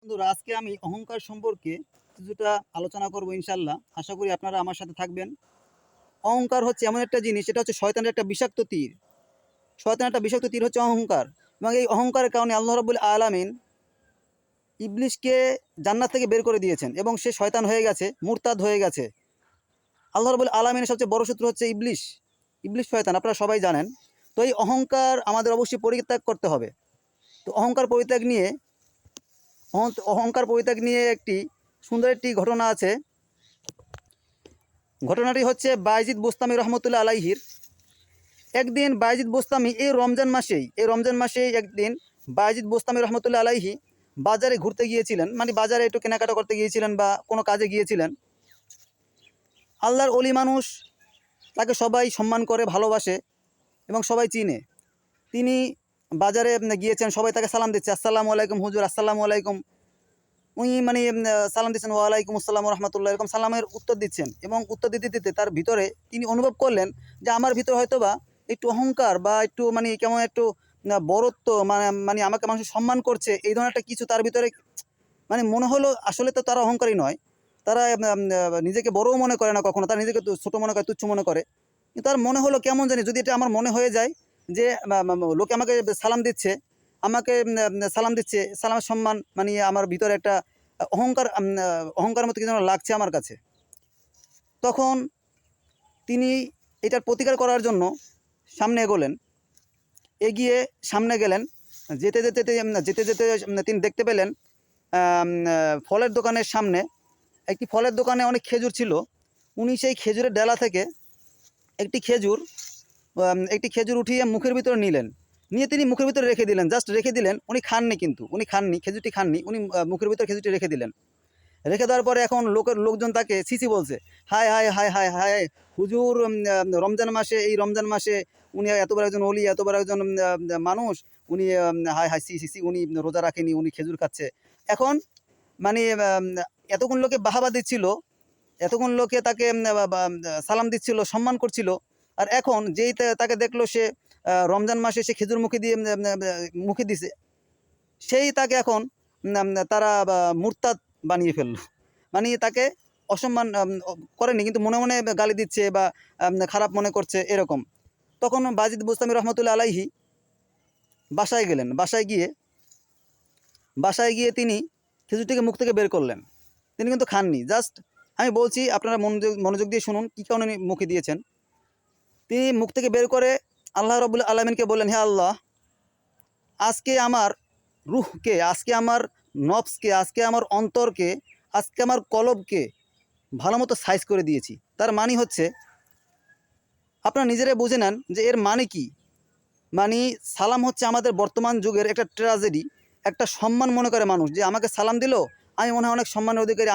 বন্ধুরা, আজকে আমি অহংকার সম্পর্কে কিছুটা আলোচনা করব ইনশাল্লাহ। আশা করি আপনারা আমার সাথে থাকবেন। অহংকার হচ্ছে এমন একটা জিনিস, এটা হচ্ছে শয়তানের একটা বিষাক্ত তীর। শয়তানের একটা বিষাক্ত তীর হচ্ছে অহংকার। এবং এই অহংকারের কারণে আল্লাহ রাব্বুল আলামিন ইবলিসকে জান্নাত থেকে বের করে দিয়েছেন এবং সে শয়তান হয়ে গেছে, মুরতাদ হয়ে গেছে। আল্লাহ রাব্বুল আলামিনের সবচেয়ে বড় শত্রু হচ্ছে ইবলিস। ইবলিস শয়তান, আপনারা সবাই জানেন। তো এই অহংকার আমাদের অবশ্যই পরিত্যাগ করতে হবে। তো অহংকার পরিত্যাগ নিয়ে একটি সুন্দর একটি ঘটনা আছে। ঘটনাটি হচ্ছে বায়েজিদ বোস্তামি রহমতুল্লাহ আলাইহির। একদিন বায়েজিদ বোস্তামি এই রমজান মাসেই একদিন বায়েজিদ বোস্তামি রহমতুল্লাহ আলাইহি বাজারে ঘুরতে গিয়েছিলেন, মানে বাজারে একটু কেনাকাটা করতে গিয়েছিলেন বা কোনো কাজে গিয়েছিলেন। আল্লাহর অলি মানুষ, তাকে সবাই সম্মান করে, ভালোবাসে এবং সবাই চিনে। তিনি বাজারে গিয়েছেন, সবাই তাকে সালাম দিচ্ছে, আসসালামু আলাইকুম হুজুর, আসসালামু আলাইকুম। উনি মানে সালাম দিচ্ছেন, ওয়ালাইকুম আসসালাম রহমতুল্লাহ, এরকম সালামের উত্তর দিচ্ছেন। এবং উত্তর দিতে দিতে তার ভিতরে তিনি অনুভব করলেন যে আমার ভিতরে হয়তো বা একটু অহংকার বা একটু মানে কেমন একটু বড়ত্ব, মানে মানে আমাকে মানুষ সম্মান করছে, এই ধরনের একটা কিছু তার ভিতরে মানে মনে হলো। আসলে তো তারা অহংকারী নয়, তারা নিজেকে বড়ও মনে করে না কখনো, তারা নিজেকে ছোটো মনে করে, তুচ্ছ মনে করে। কিন্তু তার মনে হলো কেমন জানি, যদি এটা আমার মনে হয়ে যায় যে লোকে আমাকে সালাম দিচ্ছে, সালামের সম্মান, মানে আমার ভিতরে একটা অহংকারের মতো কিছু যেন লাগছে আমার কাছে। তখন তিনি এটার প্রতিকার করার জন্য সামনে এগিয়ে সামনে গেলেন। যেতে যেতে যেতে যেতে তিনি দেখতে পেলেন ফলের দোকানের সামনে একটি ফলের দোকানে অনেক খেজুর ছিল। উনি সেই খেজুরের ডালা থেকে একটি খেজুর উঠিয়ে মুখের ভিতরে নিলেন। নিয়ে তিনি মুখের ভিতরে রেখে দিলেন, জাস্ট রেখে দিলেন। উনি খাননি, কিন্তু খেজুরটি খাননি, উনি মুখের ভিতরে খেজুরটি রেখে দিলেন। রেখে দেওয়ার পরে এখন লোকজন তাকে ছিছি বলছে, হায় হায় হায় হায় হায় হুজুর, এই রমজান মাসে উনি এত বড় একজন অলি, এত বড় একজন মানুষ, উনি হায় হায় সি, উনি রোজা রাখেনি, উনি খেজুর খাচ্ছে। এখন মানে এতক্ষণ লোকে বাহাবা দিচ্ছিল, এতক্ষণ লোকে তাকে সালাম দিচ্ছিল, সম্মান করছিল। আর এখন যেই তাকে দেখলো সে রমজান মাসে সে খেজুর মুখে দিছে, সেই তাকে এখন তারা মুরতাদ বানিয়ে ফেললো। মানে তাকে অসম্মান করেনি, কিন্তু মনে মনে গালি দিচ্ছে বা খারাপ মনে করছে এরকম। তখন বায়েজিদ বোস্তামি রহমতুল্লাহ আলাইহি বাসায় গিয়ে তিনি খেজুরটিকে মুখ থেকে বের করলেন। তিনি কিন্তু খাননি, জাস্ট আমি বলছি, আপনারা মনোযোগ দিয়ে শুনুন কী কারণে মুখে দিয়েছেন। তিনি মুখ থেকে বের করে আল্লাহ রাব্বুল আলামিনকে বললেন, হে আল্লাহ, আজকে আমার রুহকে, আজকে আমার নফসকে, আজকে আমার অন্তরকে, আজকে আমার কলবকে ভালো মতো সাইজ করে দিয়েছি। তার মানে হচ্ছে, আপনারা নিজেরাই বুঝে নেন যে এর মানে কি। মানে সালাম হচ্ছে আমাদের বর্তমান যুগের একটা ট্র্যাজেডি, একটা সম্মান মনে করে মানুষ, যে আমাকে সালাম দিল, আমি মনে হয় অনেক সম্মানের অধিকারী।